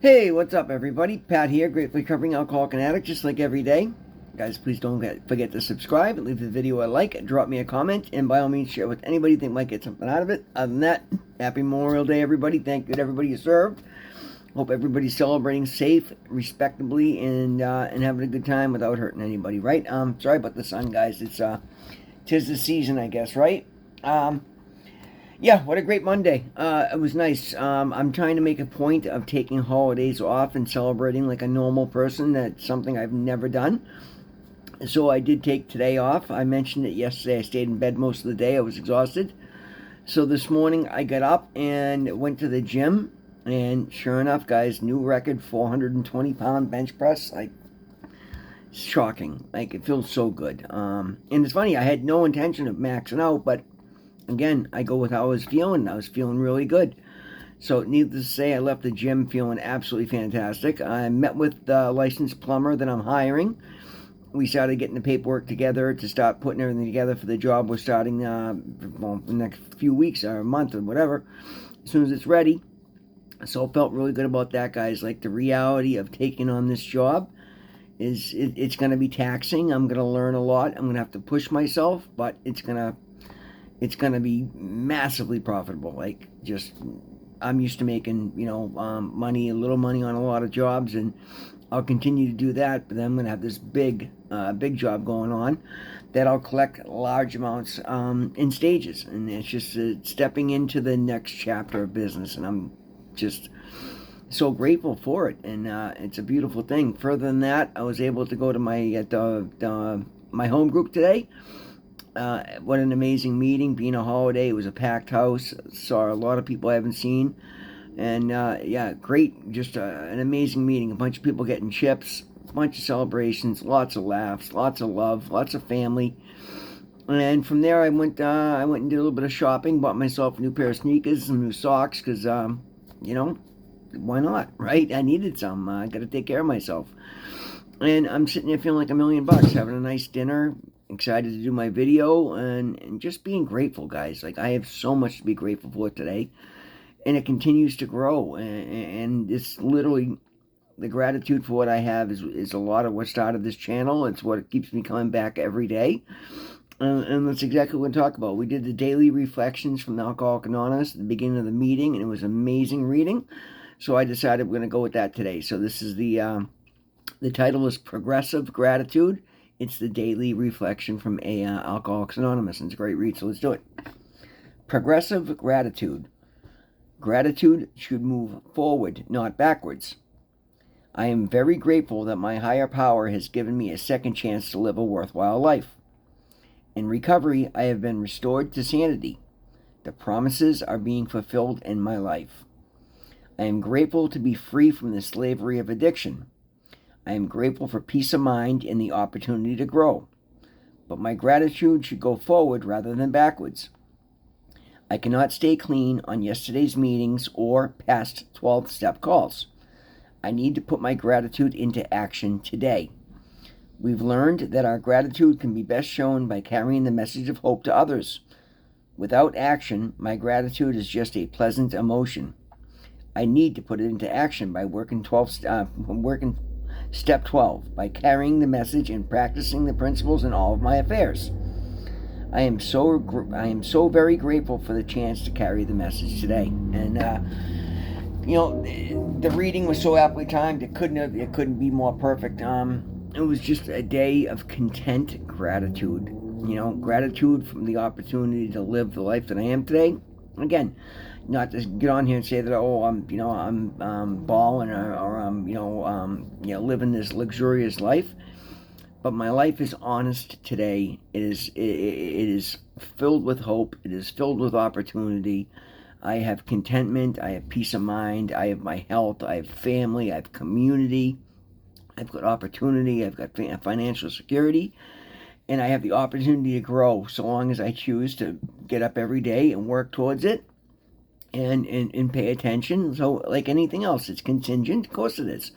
Hey, what's up, everybody? Pat here, gratefully recovering alcoholic and addict, just like every day. Guys, please don't forget to subscribe, leave the video a like, drop me a comment, and by all means, share with anybody you think might get something out of it. Other than that, happy Memorial Day, everybody. Thank you to everybody you served. Hope everybody's celebrating safe, respectably, and having a good time without hurting anybody, right? Sorry about the sun, guys. Tis the season, I guess, right? Yeah, what a great Monday. It was nice. I'm trying to make a point of taking holidays off and celebrating like a normal person. That's something I've never done. So I did take today off. I mentioned it yesterday. I stayed in bed most of the day. I was exhausted. So this morning I got up and went to the gym. And sure enough, guys, new record 420-pound bench press. Like, shocking. Like, it feels so good. And it's funny, I had no intention of maxing out, but again, I go with how I was feeling. I was feeling really good. So, needless to say, I left the gym feeling absolutely fantastic. I met with the licensed plumber that I'm hiring. We started getting the paperwork together to start putting everything together for the job we're starting, the next few weeks or a month or whatever, as soon as it's ready. So, I felt really good about that, guys. Like, the reality of taking on this job is it's going to be taxing. I'm going to learn a lot. I'm going to have to push myself, but it's going to be massively profitable. Like, just, I'm used to making, money, a little money on a lot of jobs, and I'll continue to do that. But then I'm going to have this big job going on that I'll collect large amounts in stages, and it's just stepping into the next chapter of business, and I'm just so grateful for it, and it's a beautiful thing. Further than that, I was able to go to my home group today. What an amazing meeting. Being a holiday, it was a packed house. Saw a lot of people I haven't seen. And yeah, great. Just an amazing meeting. A bunch of people getting chips, a bunch of celebrations, lots of laughs, lots of love, lots of family. And from there, I went and did a little bit of shopping. Bought myself a new pair of sneakers, some new socks, because, why not, right? I needed some. I got to take care of myself. And I'm sitting there feeling like $1,000,000, having a nice dinner, excited to do my video, and just being grateful, guys. Like, I have so much to be grateful for today, and it continues to grow. And it's literally the gratitude for what I have is a lot of what started this channel. It's what keeps me coming back every day. And that's exactly what we're going to talk about. We did the daily reflections from Alcoholics Anonymous at the beginning of the meeting, and it was amazing reading. So I decided we're going to go with that today. So this is the title is Progressive Gratitude. It's the daily reflection from Alcoholics Anonymous, and it's a great read, so let's do it. Progressive gratitude. Gratitude should move forward, not backwards. I am very grateful that my higher power has given me a second chance to live a worthwhile life. In recovery, I have been restored to sanity. The promises are being fulfilled in my life. I am grateful to be free from the slavery of addiction. I am grateful for peace of mind and the opportunity to grow. But my gratitude should go forward rather than backwards. I cannot stay clean on yesterday's meetings or past 12-step calls. I need to put my gratitude into action today. We've learned that our gratitude can be best shown by carrying the message of hope to others. Without action, my gratitude is just a pleasant emotion. I need to put it into action by working Step 12, by carrying the message and practicing the principles in all of my affairs. I am so very grateful for the chance to carry the message today. And the reading was so aptly timed. It couldn't be more perfect. It was just a day of content gratitude. Gratitude from the opportunity to live the life that I am today. Again, not to get on here and say that I'm balling or I'm living this luxurious life, but my life is honest today. It is filled with hope. It is filled with opportunity. I have contentment. I have peace of mind. I have my health. I have family. I have community. I've got opportunity. I've got financial security. And I have the opportunity to grow so long as I choose to get up every day and work towards it and pay attention. So like anything else, it's contingent. Of course it is.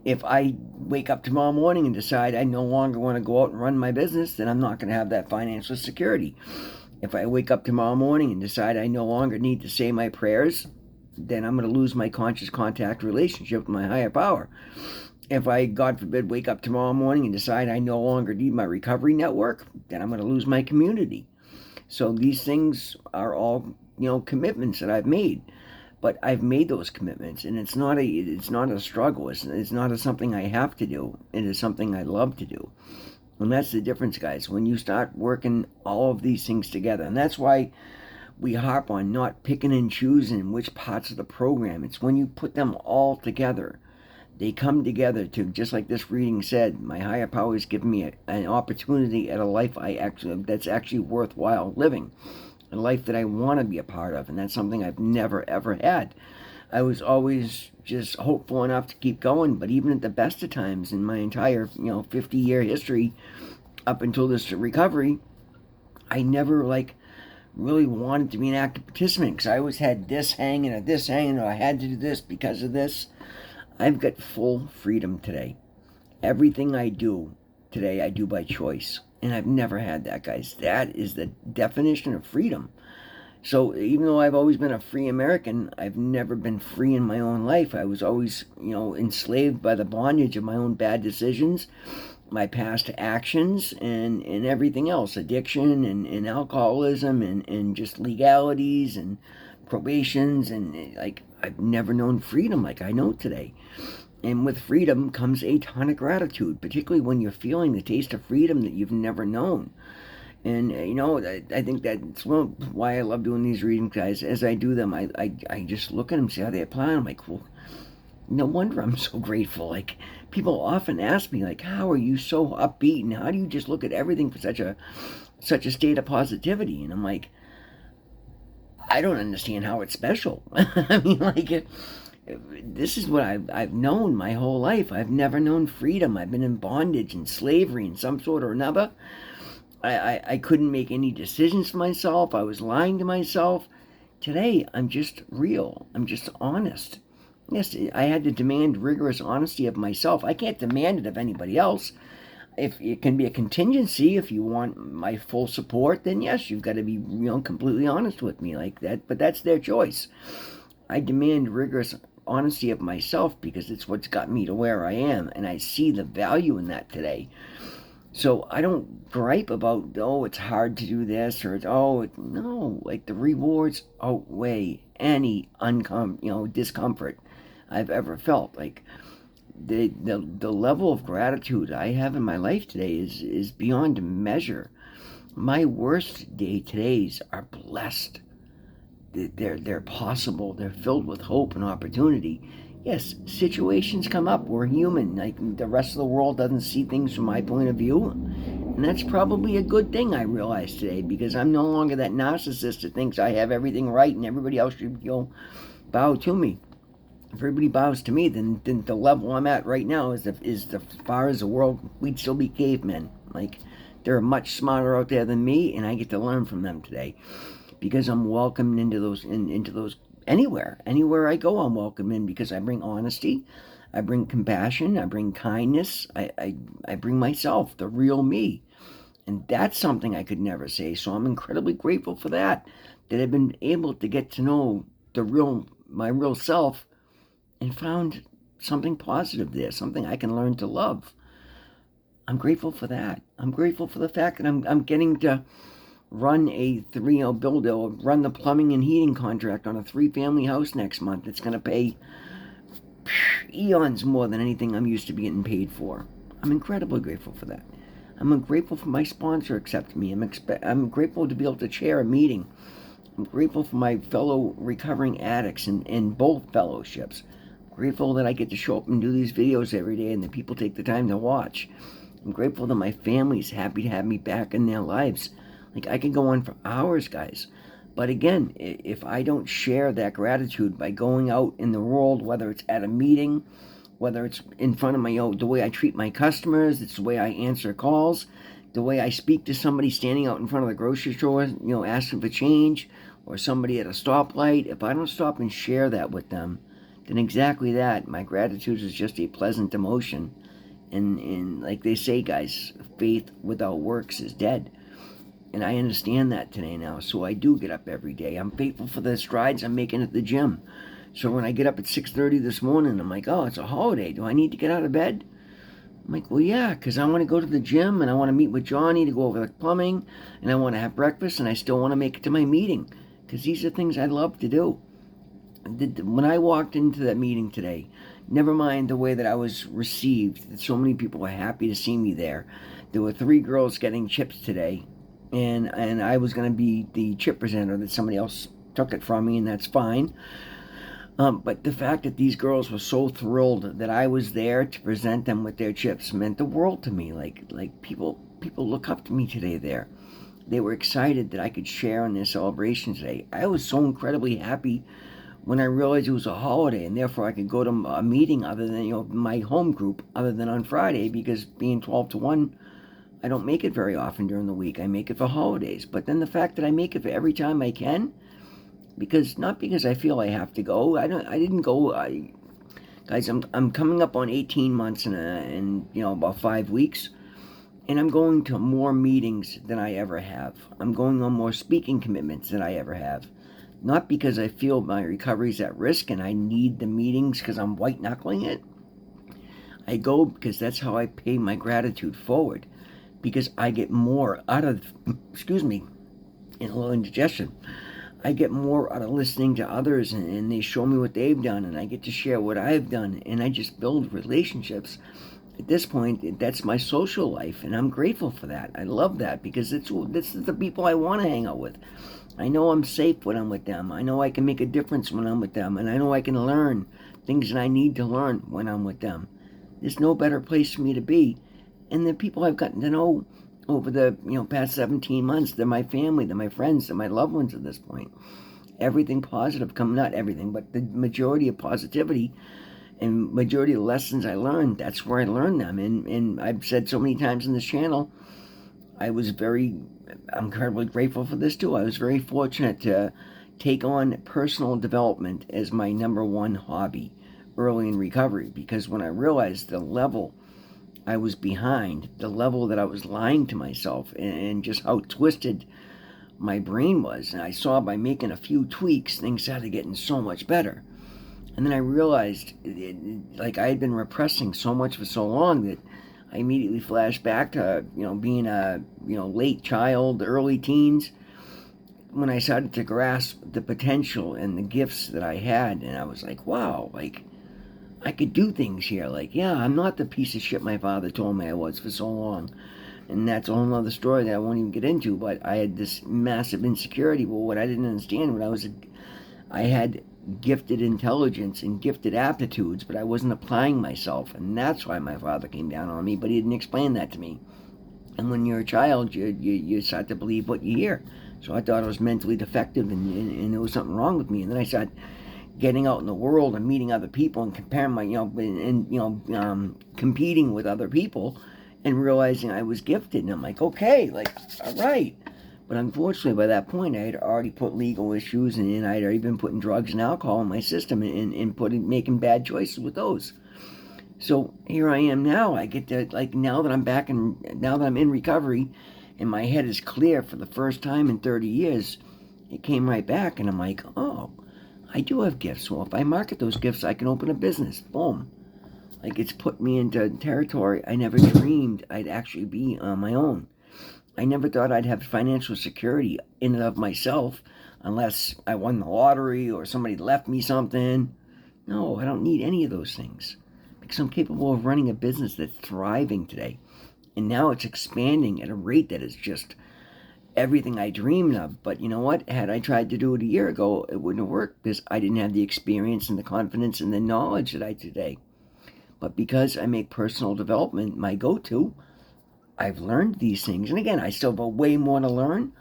If I wake up tomorrow morning and decide I no longer want to go out and run my business, then I'm not going to have that financial security. If I wake up tomorrow morning and decide I no longer need to say my prayers, then I'm going to lose my conscious contact relationship with my higher power. If I, God forbid, wake up tomorrow morning and decide I no longer need my recovery network, then I'm going to lose my community. So these things are all, commitments that I've made. But I've made those commitments, and it's not a struggle. It's not something I have to do. It is something I love to do. And that's the difference, guys, when you start working all of these things together. And that's why we harp on not picking and choosing which parts of the program. It's when you put them all together. They come together to, just like this reading said, my higher power has given me an opportunity at a life that's actually worthwhile living. A life that I want to be a part of, and that's something I've never ever had. I was always just hopeful enough to keep going, but even at the best of times in my entire 50-year history up until this recovery, I never really wanted to be an active participant, because I always had this hanging or I had to do this because of this. I've got full freedom today. Everything I do today, I do by choice. And I've never had that, guys. That is the definition of freedom. So even though I've always been a free American, I've never been free in my own life. I was always, enslaved by the bondage of my own bad decisions, my past actions, and everything else. Addiction and alcoholism and just legalities and probations. And I've never known freedom like I know today. And with freedom comes a ton of gratitude, particularly when you're feeling the taste of freedom that you've never known. And, I think that's why I love doing these readings, guys. As I do them, I just look at them, see how they apply. I'm like, well, no wonder I'm so grateful. People often ask me, how are you so upbeat? And how do you just look at everything for such a state of positivity? And I'm like, I don't understand how it's special. I mean, this is what I've known my whole life. I've never known freedom. I've been in bondage and slavery in some sort or another. I couldn't make any decisions for myself. I was lying to myself. Today, I'm just real. I'm just honest. Yes, I had to demand rigorous honesty of myself. I can't demand it of anybody else. If it can be a contingency, if you want my full support, then yes, you've got to be completely honest with me like that. But that's their choice. I demand rigorous honesty of myself because it's what's got me to where I am, and I see the value in that today. So I don't gripe about, it's hard to do this, or no, the rewards outweigh any discomfort I've ever felt. The level of gratitude I have in my life today is beyond measure. My worst day todays are blessed. They're possible. They're filled with hope and opportunity. Yes, situations come up. We're human. The rest of the world doesn't see things from my point of view. And that's probably a good thing, I realize today, because I'm no longer that narcissist that thinks I have everything right and everybody else should bow to me. If everybody bows to me, then the level I'm at right now is as far as the world, we'd still be cavemen. They're much smarter out there than me, and I get to learn from them today. Because I'm welcomed into those anywhere I go, I'm welcome in, because I bring honesty, I bring compassion, I bring kindness, I bring myself, the real me, and that's something I could never say. So I'm incredibly grateful for that I've been able to get to know my real self, and found something positive there, something I can learn to love. I'm grateful for that. I'm grateful for the fact that I'm getting to run run the plumbing and heating contract on a 3-family house next month. It's going to pay eons more than anything I'm used to be getting paid for. I'm incredibly grateful for that. I'm grateful for my sponsor accepting me. I'm grateful to be able to chair a meeting. I'm grateful for my fellow recovering addicts in both fellowships. I'm grateful that I get to show up and do these videos every day and that people take the time to watch. I'm grateful that my family's happy to have me back in their lives. I can go on for hours, guys. But again, if I don't share that gratitude by going out in the world, whether it's at a meeting, whether it's in front of the way I treat my customers, it's the way I answer calls, the way I speak to somebody standing out in front of the grocery store, asking for change, or somebody at a stoplight, if I don't stop and share that with them, then exactly that, my gratitude is just a pleasant emotion. And like they say, guys, faith without works is dead. And I understand that today now, so I do get up every day. I'm grateful for the strides I'm making at the gym. So when I get up at 6:30 this morning, I'm like, oh, it's a holiday. Do I need to get out of bed? I'm like, well, yeah, because I want to go to the gym and I want to meet with Johnny to go over the plumbing and I want to have breakfast and I still want to make it to my meeting because these are things I love to do. When I walked into that meeting today, never mind the way that I was received, that so many people were happy to see me there. There were 3 girls getting chips today, and I was going to be the chip presenter that somebody else took it from me, and that's fine. But the fact that these girls were so thrilled that I was there to present them with their chips meant the world to me. Like people look up to me today there. They were excited that I could share in their celebration today. I was so incredibly happy when I realized it was a holiday and therefore I could go to a meeting other than, my home group other than on Friday, because being 12 to 1, I don't make it very often during the week. I make it for holidays. But then the fact that I make it for every time I can, not because I feel I have to go. I didn't go. Guys, I'm coming up on 18 months in about 5 weeks, and I'm going to more meetings than I ever have. I'm going on more speaking commitments than I ever have. Not because I feel my recovery's at risk and I need the meetings because I'm white knuckling it. I go because that's how I pay my gratitude forward. Because I get more out of, excuse me, in a little indigestion. I get more out of listening to others and they show me what they've done and I get to share what I've done and I just build relationships. At this point, that's my social life and I'm grateful for that. I love that because this is the people I want to hang out with. I know I'm safe when I'm with them. I know I can make a difference when I'm with them. And I know I can learn things that I need to learn when I'm with them. There's no better place for me to be. And the people I've gotten to know over the past 17 months, they're my family, they're my friends, they're my loved ones at this point. Everything positive, not everything, but the majority of positivity and majority of the lessons I learned, that's where I learned them. And I've said so many times in this channel, I'm incredibly grateful for this too. I was very fortunate to take on personal development as my number one hobby early in recovery, because when I realized the level I was behind, the level that I was lying to myself, and just how twisted my brain was, and I saw by making a few tweaks, things started getting so much better. And then I realized, like I had been repressing so much for so long that I immediately flashed back to, being a, late child, early teens, when I started to grasp the potential and the gifts that I had. And I was like, wow, like, I could do things here. Like, yeah, I'm not the piece of shit my father told me I was for so long. And that's a whole other story that I won't even get into. But I had this massive insecurity. Well, what I didn't understand when I had gifted intelligence and gifted aptitudes, but I wasn't applying myself, and that's why my father came down on me, but he didn't explain that to me. And when you're a child, you start to believe what you hear. So I thought I was mentally defective and there was something wrong with me. And then I started getting out in the world and meeting other people and comparing competing with other people and realizing I was gifted. And I'm like, okay, like, all right. But unfortunately, by that point, I had already put legal issues and I had already been putting drugs and alcohol in my system and making bad choices with those. So here I am now. I get to, like, now that I'm in recovery and my head is clear for the first time in 30 years, it came right back and I'm like, oh, I do have gifts. Well, if I market those gifts, I can open a business. Boom. Like, it's put me into territory I never dreamed I'd actually be on my own. I never thought I'd have financial security in and of myself unless I won the lottery or somebody left me something. No, I don't need any of those things because I'm capable of running a business that's thriving today. And now it's expanding at a rate that is just everything I dreamed of. But you know what? Had I tried to do it a year ago, it wouldn't have worked because I didn't have the experience and the confidence and the knowledge that I do today. But because I make personal development my go-to, I've learned these things. And again, I still have way more to learn,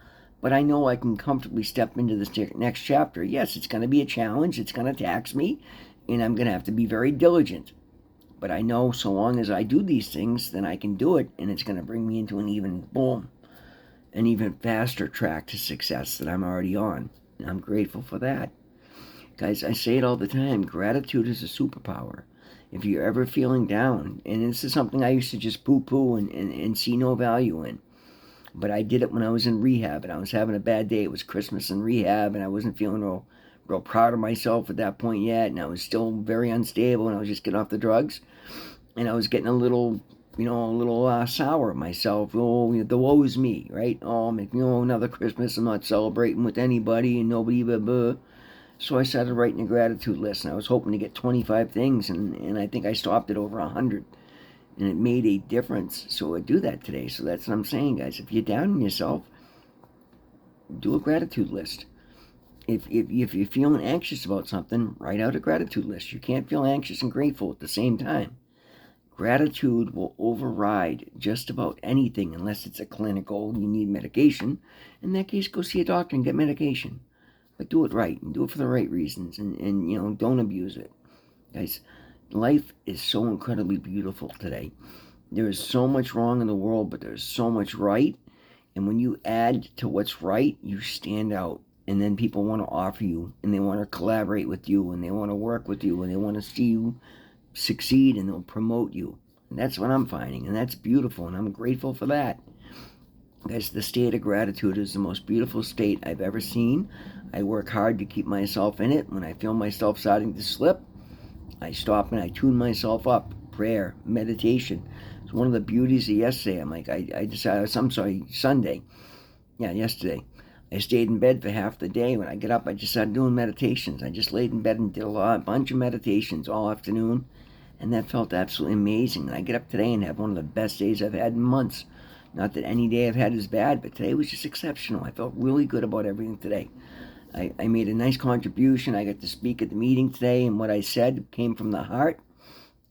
but I know I can comfortably step into this next chapter. Yes, it's going to be a challenge. It's going to tax me, and I'm going to have to be very diligent. But I know so long as I do these things, then I can do it, and it's going to bring me into an even faster track to success that I'm already on. And I'm grateful for that. Guys, I say it all the time. Gratitude is a superpower. If you're ever feeling down, and this is something I used to just poo-poo and see no value in, but I did it when I was in rehab, and I was having a bad day. It was Christmas in rehab, and I wasn't feeling real real proud of myself at that point yet, and I was still very unstable, and I was just getting off the drugs, and I was getting a little sour at myself. Oh, the woe is me, right? Oh, another Christmas, I'm not celebrating with anybody, and nobody, blah, blah. So I started writing a gratitude list, and I was hoping to get 25 things, and I think I stopped at over 100. And it made a difference. So I do that today. So that's what I'm saying, guys. If you're down on yourself, do a gratitude list. If you're feeling anxious about something, write out a gratitude list. You can't feel anxious and grateful at the same time. Gratitude will override just about anything unless it's a clinical, you need medication. In that case, go see a doctor and get medication. But do it right, and do it for the right reasons, and don't abuse it. Guys, life is so incredibly beautiful today. There is so much wrong in the world, but there's so much right. And when you add to what's right, you stand out. And then people want to offer you, and they want to collaborate with you, and they want to work with you, and they want to see you succeed, and they'll promote you. And that's what I'm finding, and that's beautiful, and I'm grateful for that. Guys, the state of gratitude is the most beautiful state I've ever seen. I work hard to keep myself in it. When I feel myself starting to slip, I stop and I tune myself up. Prayer, meditation. It's one of the beauties of yesterday. I'm like, I decided, Sunday. Yeah, yesterday. I stayed in bed for half the day. When I get up, I just started doing meditations. I just laid in bed and did a bunch of meditations all afternoon. And that felt absolutely amazing. And I get up today and have one of the best days I've had in months. Not that any day I've had is bad, but today was just exceptional. I felt really good about everything today. I made a nice contribution. I got to speak at the meeting today, and what I said came from the heart,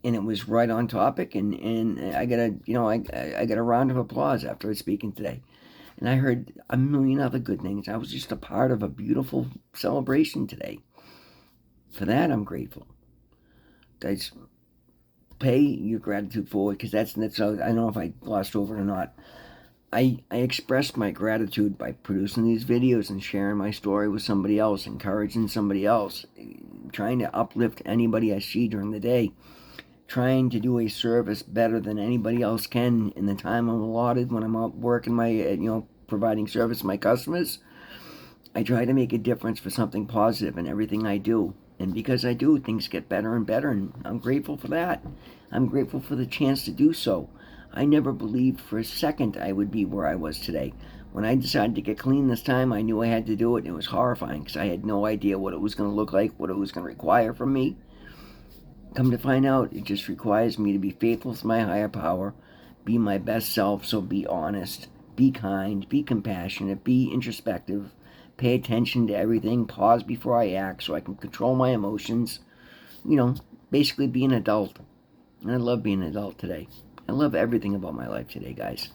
and it was right on topic. And I got a round of applause after I was speaking today. And I heard a million other good things. I was just a part of a beautiful celebration today. For that, I'm grateful. Guys, pay your gratitude forward, because that's I don't know if I glossed over it or not. I expressed my gratitude by producing these videos and sharing my story with somebody else, encouraging somebody else, trying to uplift anybody I see during the day, trying to do a service better than anybody else can in the time I'm allotted when I'm out working providing service to my customers. I try to make a difference for something positive in everything I do. And because I do, things get better and better, and I'm grateful for that. I'm grateful for the chance to do so. I never believed for a second I would be where I was today. When I decided to get clean this time, I knew I had to do it, and it was horrifying because I had no idea what it was going to look like, what it was going to require from me. Come to find out, it just requires me to be faithful to my higher power, be my best self, so be honest, be kind, be compassionate, be introspective, pay attention to everything, pause before I act so I can control my emotions. Basically be an adult. And I love being an adult today. I love everything about my life today, guys.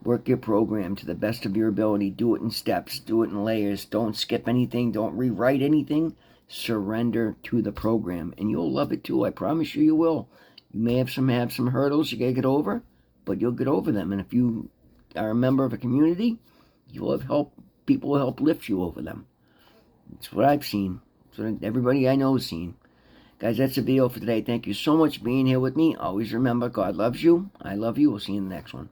Work your program to the best of your ability. Do it in steps. Do it in layers. Don't skip anything. Don't rewrite anything. Surrender to the program. And you'll love it too. I promise you will. You may have some hurdles you got to get over, but you'll get over them. And if you are a member of a community, you'll have help. People will help lift you over them. It's what I've seen. It's what everybody I know has seen. Guys, that's the video for today. Thank you so much for being here with me. Always remember, God loves you. I love you. We'll see you in the next one.